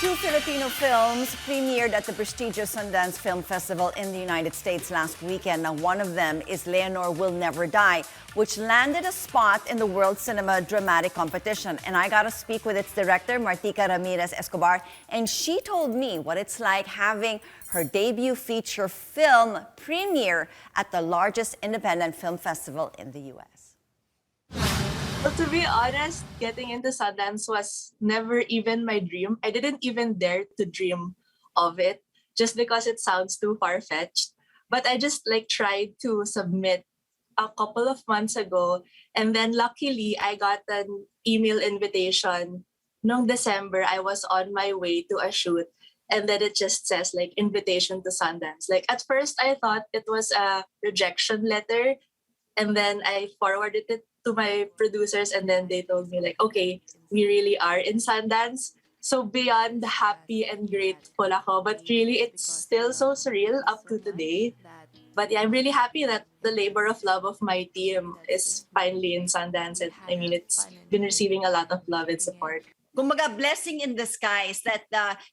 Two Filipino films premiered at the prestigious Sundance Film Festival in the United States last weekend. Now, one of them is Leonor Will Never Die, which landed a spot in the World Cinema Dramatic Competition. And I got to speak with its director, Martika Ramirez Escobar, and she told me what it's like having her debut feature film premiere at the largest independent film festival in the U.S. Well, to be honest, getting into Sundance was never even my dream. I didn't even dare to dream of it just because it sounds too far-fetched. But I just tried to submit a couple of months ago, and then luckily I got an email invitation. Noong December, I was on my way to a shoot, and then it just says invitation to Sundance. At first I thought it was a rejection letter, and then I forwarded it to my producers, and then they told me okay, we really are in Sundance. So beyond happy and grateful ako, but really it's still so surreal up to today. But yeah, I'm really happy that the labor of love of my team is finally in Sundance, and I mean it's been receiving a lot of love and support. Kumbaga, blessing in disguise that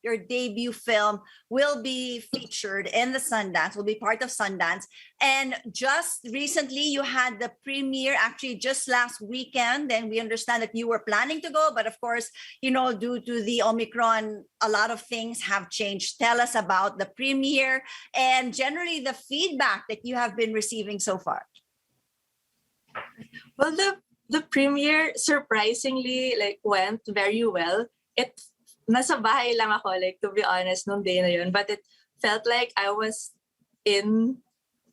your debut film will be featured in the Sundance, will be part of Sundance. And just recently, you had the premiere, actually just last weekend, and we understand that you were planning to go, but of course, due to the Omicron, a lot of things have changed. Tell us about the premiere and generally the feedback that you have been receiving so far. Well, the premiere surprisingly went very well. Nasa bahay lang ako, to be honest, nung day na yun. But it felt like I was in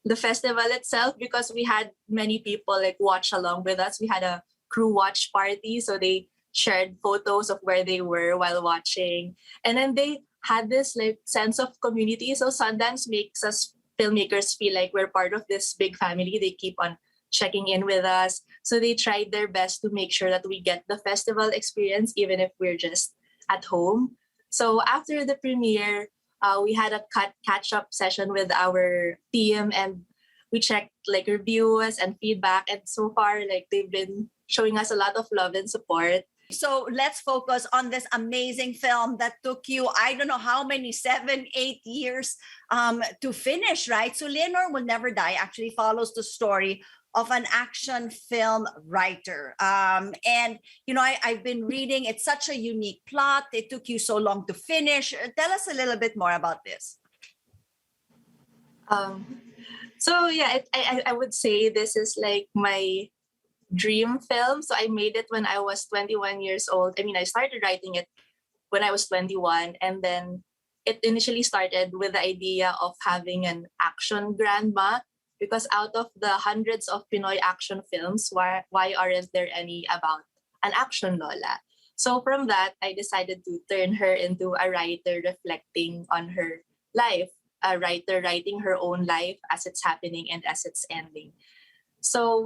the festival itself because we had many people watch along with us. We had a crew watch party, so they shared photos of where they were while watching. And then they had this sense of community. So Sundance makes us filmmakers feel like we're part of this big family. They keep on checking in with us. So they tried their best to make sure that we get the festival experience, even if we're just at home. So after the premiere, we had a catch-up session with our team, and we checked reviews and feedback. And so far, they've been showing us a lot of love and support. So let's focus on this amazing film that took you, I don't know how many, 7, 8 years to finish, right? So Leonor Will Never Die actually follows the story of an action film writer. And, I've been reading, it's such a unique plot. It took you so long to finish. Tell us a little bit more about this. So yeah, I would say this is my dream film. So I made it when I was 21 years old. I mean, I started writing it when I was 21, and then it initially started with the idea of having an action grandma, because out of the hundreds of Pinoy action films, why aren't there any about an action lola? So from that, I decided to turn her into a writer reflecting on her life, a writer writing her own life as it's happening and as it's ending. So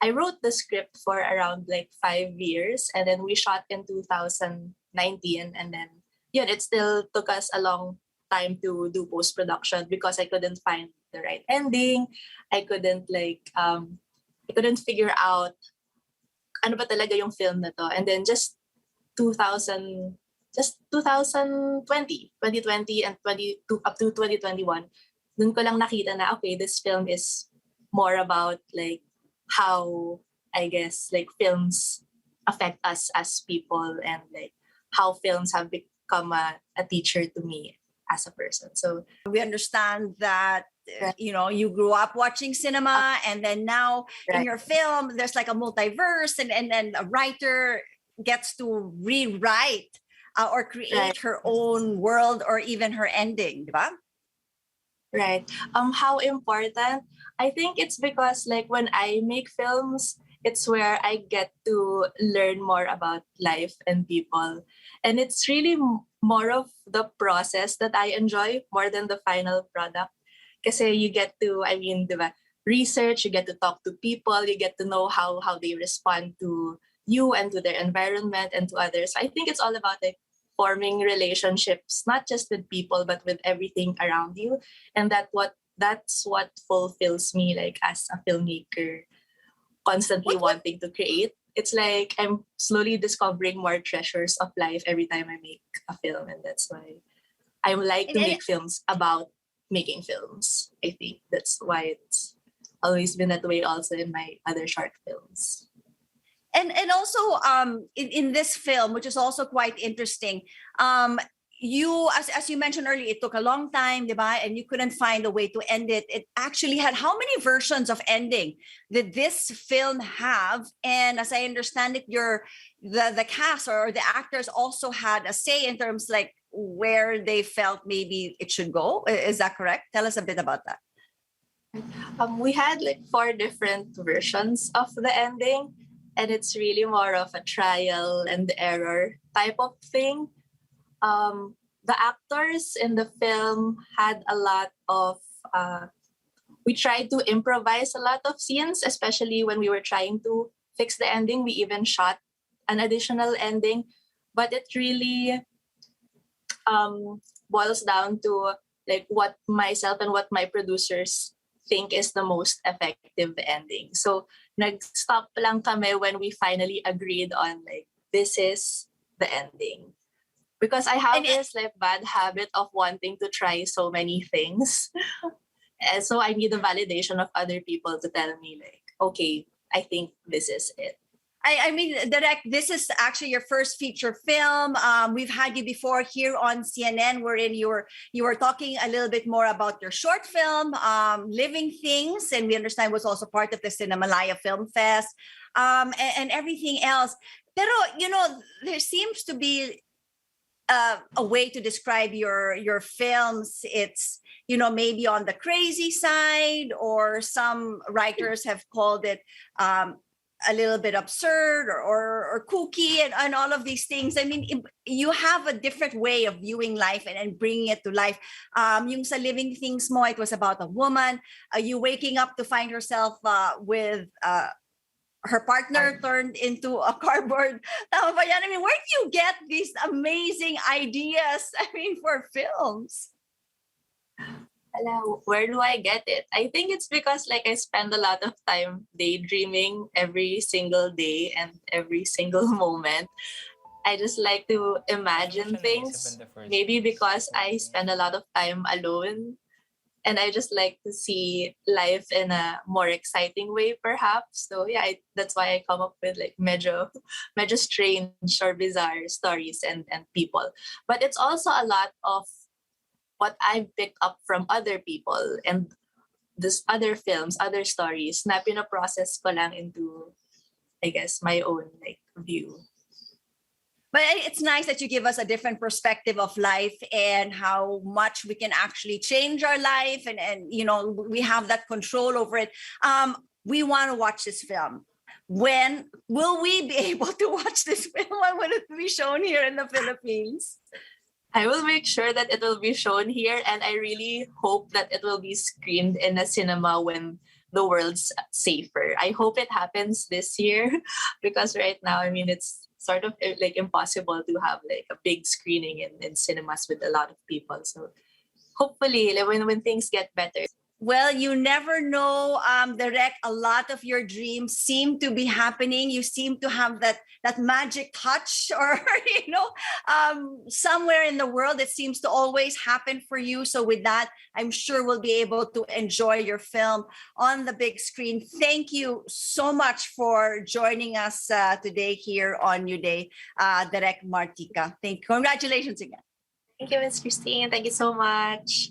I wrote the script for around 5 years, and then we shot in 2019, and then it still took us a long time to do post-production because I couldn't find the right ending. I couldn't figure out ano ba talaga yung film na to. And then just 2020 and 22 up to 2021, dun ko lang nakita na okay, this film is more about how I guess films affect us as people, and how films have become a teacher to me as a person. So we understand that you grew up watching cinema, and then now in your film there's a multiverse, and then a writer gets to rewrite or create her own world or even her ending, diba? Right. How important? I think it's because when I make films, it's where I get to learn more about life and people. And it's really more of the process that I enjoy more than the final product. Kasi you get to, diba, research, you get to talk to people, you get to know how they respond to you and to their environment and to others. I think it's all about forming relationships, not just with people, but with everything around you. And that's what fulfills me as a filmmaker, constantly wanting to create. it's like I'm slowly discovering more treasures of life every time I make a film, and that's why I like to And make films about making films. I think that's why it's always been that way also in my other short films. and also in this film, which is also quite interesting, you as you mentioned earlier, it took a long time, diba? And you couldn't find a way to end it. It actually had how many versions of ending did this film have? And as I understand it, the cast or the actors also had a say in terms like where they felt maybe it should go. Is that correct? Tell us a bit about that. We had like 4 different versions of the ending, and it's really more of a trial and error type of thing. The actors in the film had a lot of. We tried to improvise a lot of scenes, especially when we were trying to fix the ending. We even shot an additional ending, but it really boils down to like what myself and what my producers think is the most effective ending. So nag-stop lang kami when we finally agreed on like this is the ending. Because I have And this like bad habit of wanting to try so many things. And so I need the validation of other people to tell me like, okay, I think this is it. I mean, Direct, this is actually your first feature film. We've had you before here on CNN, wherein you were talking a little bit more about your short film, Living Things, and we understand was also part of the Cinemalaya Film Fest, and everything else. Pero, you know, there seems to be a way to describe your films. It's, you know, maybe on the crazy side, or some writers have called it a little bit absurd or kooky, and all of these things. I mean, you have a different way of viewing life and bringing it to life. Yung sa Living Things mo, it was about a woman, you waking up to find herself with her partner turned into a cardboard. Tama ba yan? I mean, where do you get these amazing ideas, I mean, for films? Hello, where do I get it? I think it's because like I spend a lot of time daydreaming every single day and every single moment. I just like to imagine things. Maybe because I spend a lot of time alone, and I just like to see life in a more exciting way, perhaps. So yeah, that's why I come up with like medyo strange or bizarre stories and people. But it's also a lot of what I've picked up from other people and this other films, other stories na pinaprocess ko lang into, I guess, my own like view. But it's nice that you give us a different perspective of life and how much we can actually change our life, and you know, we have that control over it. We want to watch this film. When will we be able to watch this film? When will it be shown here in the Philippines? I will make sure that it will be shown here, and I really hope that it will be screened in a cinema when the world's safer. I hope it happens this year because right now, I mean, it's sort of like impossible to have like a big screening in cinemas with a lot of people. So hopefully, like, when things get better. Well, you never know, Direct. A lot of your dreams seem to be happening. You seem to have that magic touch, or you know, somewhere in the world, it seems to always happen for you. So, with that, I'm sure we'll be able to enjoy your film on the big screen. Thank you so much for joining us today here on New Day, Direct Martika. Congratulations again. Thank you, Ms. Christine. Thank you so much.